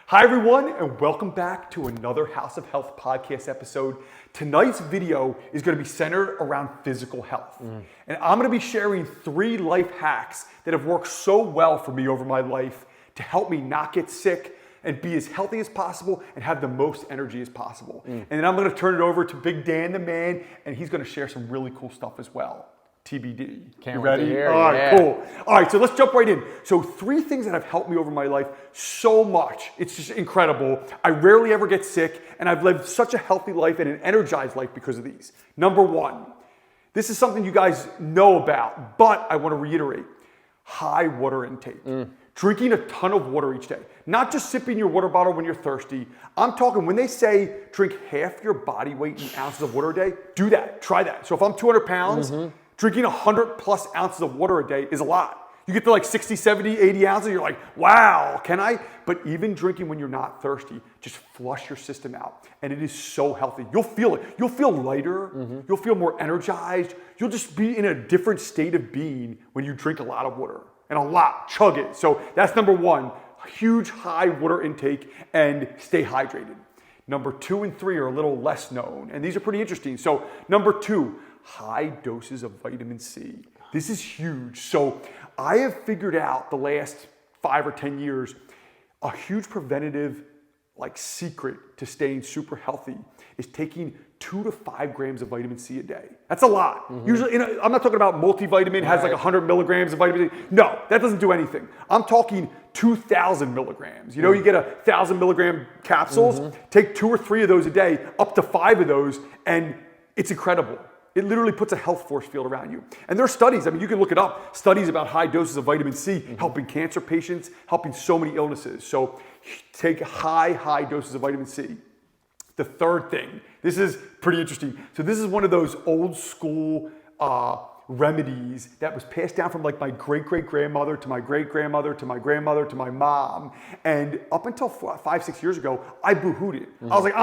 Hi everyone, and welcome back to another House of Health podcast episode. Tonight's video is going to be centered around physical health. And I'm going to be sharing 3 life hacks that have worked so well for me over my life to help me not get sick and be as healthy as possible and have the most energy as possible. And then I'm going to turn it over to Big Dan the man, and he's going to share some really cool stuff as well. TBD. Can't you wait ready? to hear. All right, Yeah. cool. All right, so let's jump right in. So 3 things that have helped me over my life so much. It's just incredible. I rarely ever get sick, and I've lived such a healthy life and an energized life because of these. Number 1, this is something you guys know about, but I want to reiterate. High water intake. Drinking a ton of water each day. Not just sipping your water bottle when you're thirsty. I'm talking when they say drink half your body weight in ounces of water a day, do that. Try that. So if I'm 200 pounds, drinking 100 plus ounces of water a day is a lot. You get to like 60, 70, 80 ounces, you're like, wow, can I? But even drinking when you're not thirsty, just flush your system out. And it is so healthy. You'll feel it. You'll feel lighter. You'll feel more energized. You'll just be in a different state of being when you drink a lot of water. And a lot, chug it. So that's number 1, huge high water intake and stay hydrated. Number 2 and 3 are a little less known, and these are pretty interesting. So number 2, high doses of vitamin C. This is huge. So I have figured out the last 5 or 10 years, a huge preventative secret to staying super healthy is taking 2 to 5 grams of vitamin C a day. That's a lot. Usually, I'm not talking about multivitamin, has like 100 milligrams of vitamin C. No, that doesn't do anything. I'm talking 2,000 milligrams. You know, you get 1,000 milligram capsules, take 2 or 3 of those a day, up to 5 of those, and it's incredible. It literally puts a health force field around you. And there are studies, I mean, you can look it up, studies about high doses of vitamin C helping cancer patients, helping so many illnesses. So take high doses of vitamin C. The third thing, this is pretty interesting. So this is one of those old school remedies that was passed down from like my great-great-grandmother to my great-grandmother to my grandmother to my mom. And up until 5, 6 years ago, I boo-hooed it. I was like,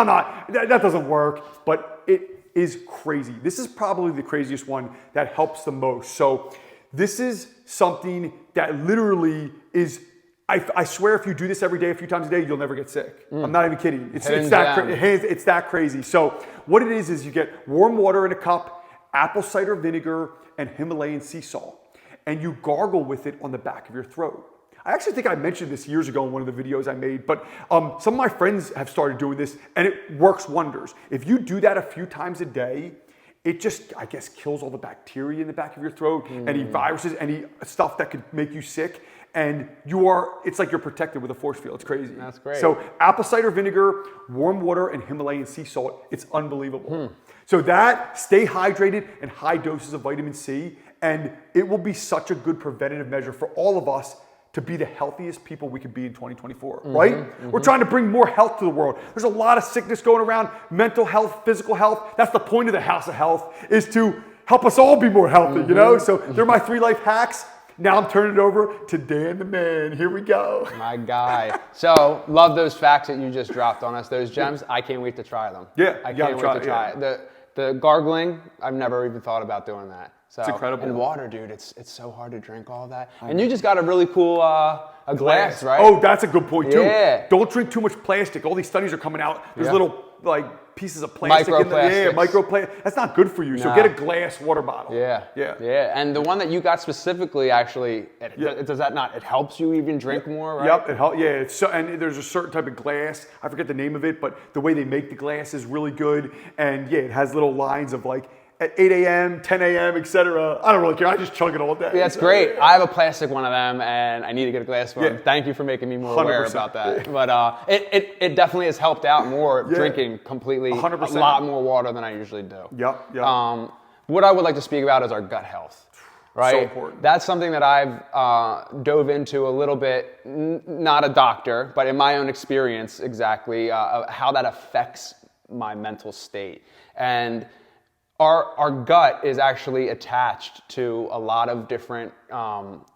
that doesn't work, but it is crazy. This is probably the craziest one that helps the most. So this is something that literally is, I swear if you do this every day, a few times a day, you'll never get sick. I'm not even kidding. It's that crazy. So what it is you get warm water in a cup, apple cider vinegar, and Himalayan sea salt. And you gargle with it on the back of your throat. I actually think I mentioned this years ago in one of the videos I made, but some of my friends have started doing this and it works wonders. If you do that a few times a day, it just, I guess, kills all the bacteria in the back of your throat, any viruses, any stuff that could make you sick. And it's like you're protected with a force field. It's crazy. That's great. So apple cider vinegar, warm water, and Himalayan sea salt, it's unbelievable. So that, stay hydrated and high doses of vitamin C, and it will be such a good preventative measure for all of us to be the healthiest people we could be in 2024, right? We're trying to bring more health to the world. There's a lot of sickness going around, mental health, physical health. That's the point of the House of Health, is to help us all be more healthy, you know? So they're my 3 life hacks. Now I'm turning it over to Dan the man. Here we go. My guy. So, love those facts that you just dropped on us, those gems. I can't wait to try them. Yeah, I can't wait to try it. The gargling, I've never even thought about doing that. So, it's incredible. And water, dude, it's so hard to drink all that. And you just got a really cool a glass, right? Oh, that's a good point too. Yeah. Don't drink too much plastic. All these studies are coming out. There's little pieces of plastic in there. Yeah, microplastic. That's not good for you. So get a glass water bottle. Yeah. And the one that you got specifically, actually, does that not? It helps you even drink more, right? Yep. It helps. Yeah. It's so, and there's a certain type of glass. I forget the name of it, but the way they make the glass is really good. And yeah, it has little lines of like at 8 a.m., 10 a.m., etc. I don't really care. I just chug it all day. Yeah, it's great. I have a plastic one of them, and I need to get a glass one. Thank you for making me more aware about that. But it definitely has helped out more drinking completely 100%. A lot more water than I usually do. Yep. What I would like to speak about is our gut health. Right? So important. That's something that I've dove into a little bit, not a doctor, but in my own experience exactly, how that affects my mental state. And our gut is actually attached to a lot of different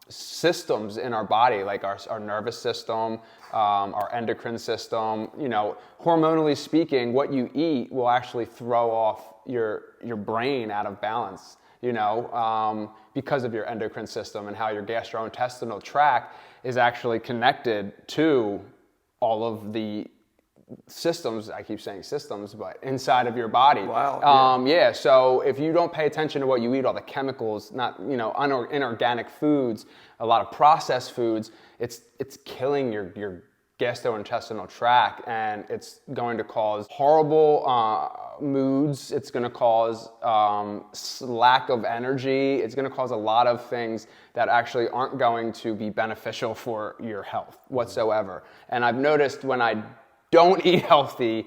systems in our body, like our nervous system, our endocrine system. You know, hormonally speaking, what you eat will actually throw off your brain out of balance, you know, because of your endocrine system and how your gastrointestinal tract is actually connected to all of the systems, I keep saying systems, but inside of your body. Wow. Yeah. So if you don't pay attention to what you eat, all the chemicals, not, inorganic foods, a lot of processed foods, it's killing your gastrointestinal tract, and it's going to cause horrible moods. It's going to cause lack of energy. It's going to cause a lot of things that actually aren't going to be beneficial for your health whatsoever. And I've noticed when I don't eat healthy,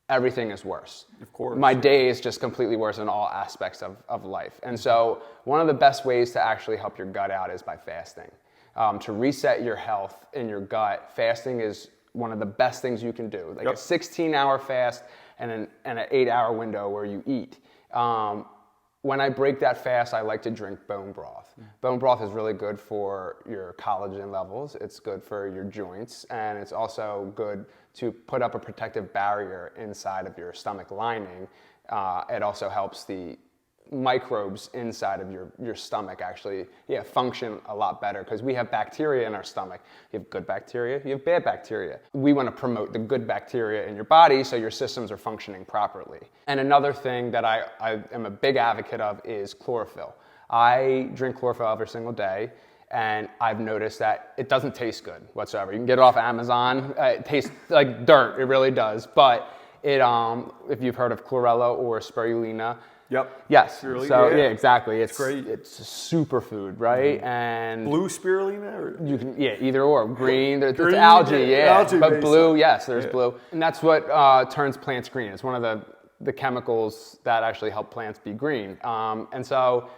everything is worse. Of course. My day is just completely worse in all aspects of life. And so one of the best ways to actually help your gut out is by fasting. To reset your health in your gut, fasting is one of the best things you can do. Like a 16-hour fast and an 8-hour window where you eat. When I break that fast, I like to drink bone broth. Bone broth is really good for your collagen levels. It's good for your joints, and it's also good to put up a protective barrier inside of your stomach lining. It also helps the microbes inside of your stomach actually function a lot better, because we have bacteria in our stomach. You have good bacteria, you have bad bacteria. We want to promote the good bacteria in your body so your systems are functioning properly. And another thing that I am a big advocate of is chlorophyll. I drink chlorophyll every single day, and I've noticed that it doesn't taste good whatsoever. You can get it off Amazon. It tastes like dirt, it really does. But it, if you've heard of chlorella or spirulina, Yep. yes. Really? So yeah, exactly. It's great. It's a superfood, right? And Blue spirulina? Or? you can either or. Green, it's Green, algae, algae but based blue, yes, there's blue, and that's what turns plants green. It's one of the chemicals that actually help plants be green, and so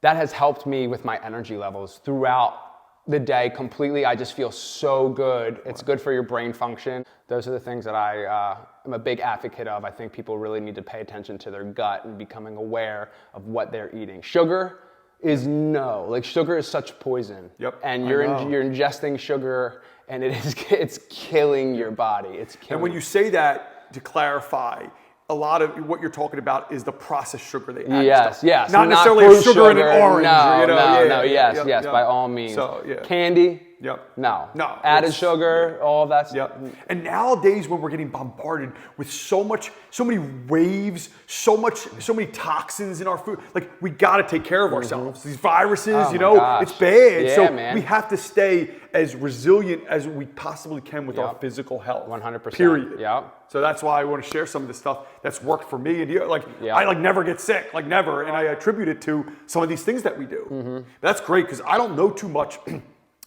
that has helped me with my energy levels throughout the day completely. I just feel so good. It's good for your brain function. Those are the things that I am a big advocate of. I think people really need to pay attention to their gut and becoming aware of what they're eating. Sugar is sugar is such poison. Yep. And you're ingesting sugar, and it's killing your body. It's killing. And when you say that, to clarify, a lot of what you're talking about is the processed sugar they add. Yes. Not necessarily fruit sugar in an orange. Yes, by all means. So, Candy? Yep. No. it's- Added sugar, all of that stuff. Yep. And nowadays, when we're getting bombarded with so many waves, so many toxins in our food, like, we got to take care of ourselves. These viruses, gosh. it's bad. Yeah, so man. we have to stay as resilient as we possibly can with our physical health. 100%. Period. Yep. So that's why I want to share some of this stuff that's worked for me. And I never get sick, never. And I attribute it to some of these things that we do. That's great, because I don't know too much.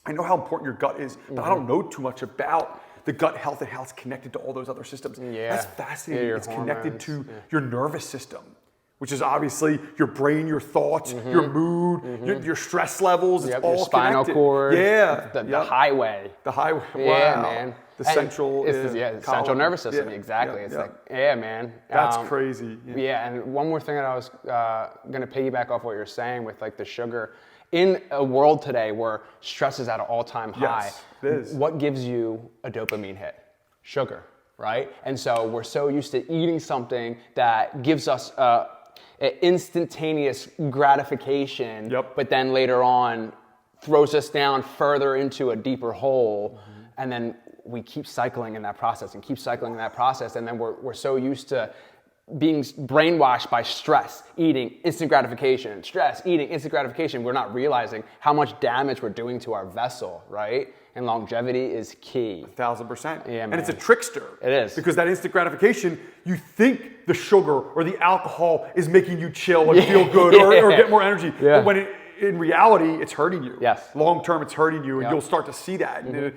I know how important your gut is, but I don't know too much about the gut health and how it's connected to all those other systems. Yeah. That's fascinating. Your it's connected hormones. to your nervous system, which is obviously your brain, your thoughts, your mood, your stress levels. It's all your spinal connected. cord. Yeah. The highway. The highway. Yeah, wow. man. The central. It's the central nervous system. Yeah. Exactly. Yeah. It's like, man. That's crazy. Yeah, and one more thing that I was going to piggyback off what you're saying with the sugar. In a world today where stress is at an all-time high, Yes, it is. What gives you a dopamine hit? Sugar, right? And so we're so used to eating something that gives us an instantaneous gratification, but then later on throws us down further into a deeper hole, and then we keep cycling in that process and then we're so used to being brainwashed by stress, eating instant gratification, we're not realizing how much damage we're doing to our vessel, right? And longevity is key. 1,000%. Yeah, man. And it's a trickster. It is. Because that instant gratification, you think the sugar or the alcohol is making you chill and feel good or get more energy. Yeah. But when in reality, it's hurting you. Yes. Long term, it's hurting you, and you'll start to see that. And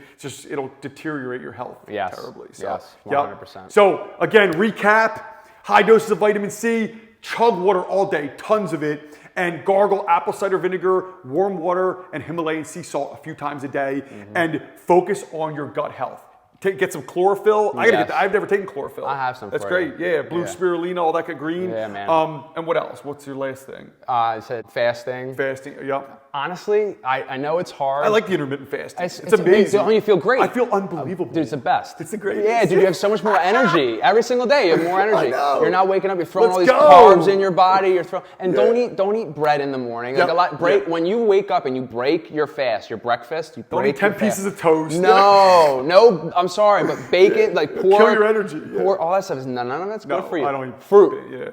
it'll deteriorate your health terribly. So, yes, 100%. So again, recap. High doses of vitamin C, chug water all day, tons of it, and gargle apple cider vinegar, warm water, and Himalayan sea salt a few times a day, and focus on your gut health. Get some chlorophyll. I gotta get that. I've never taken chlorophyll. I have some. That's for great. you. Yeah, blue spirulina, all that good green. Yeah, man. And what else? What's your last thing? I said fasting. Fasting. Yep. Honestly, I know it's hard. I like the intermittent fasting. It's amazing. amazing. Don't you feel great? I feel unbelievable. Dude, it's the best. It's the greatest. Yeah, dude, you have so much more energy. Every single day, you have more energy. I know. You're not waking up, you're throwing all these Let's go. carbs in your body. You're throwing, and don't eat bread in the morning. Like Yep. when you wake up and you break your fast, your breakfast, you Don't break eat 10 your fast. pieces of toast. No, I'm sorry, but bacon, like pour. Kill your energy. Yeah. Pour all that stuff is none of that's good for you. I don't eat fruit. Yeah.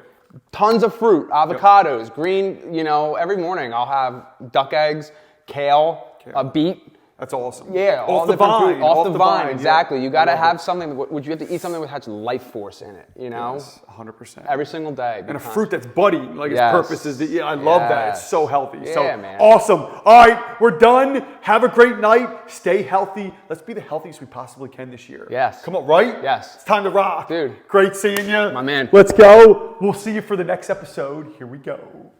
Tons of fruit, avocados, green, every morning I'll have duck eggs, kale, a beet. That's awesome. Yeah, all off the different vine. food, off the vine, exactly. Yeah. You got to have something. Would you have to eat something that has life force in it? Yes, 100%. Every single day. And a fruit that's budding, like its purpose is. I love that. It's so healthy. Yeah, so man. awesome. All right, we're done. Have a great night. Stay healthy. Let's be the healthiest we possibly can this year. Yes. Come on, right? Yes. It's time to rock. Dude. Great seeing you. My man. Let's go. We'll see you for the next episode. Here we go.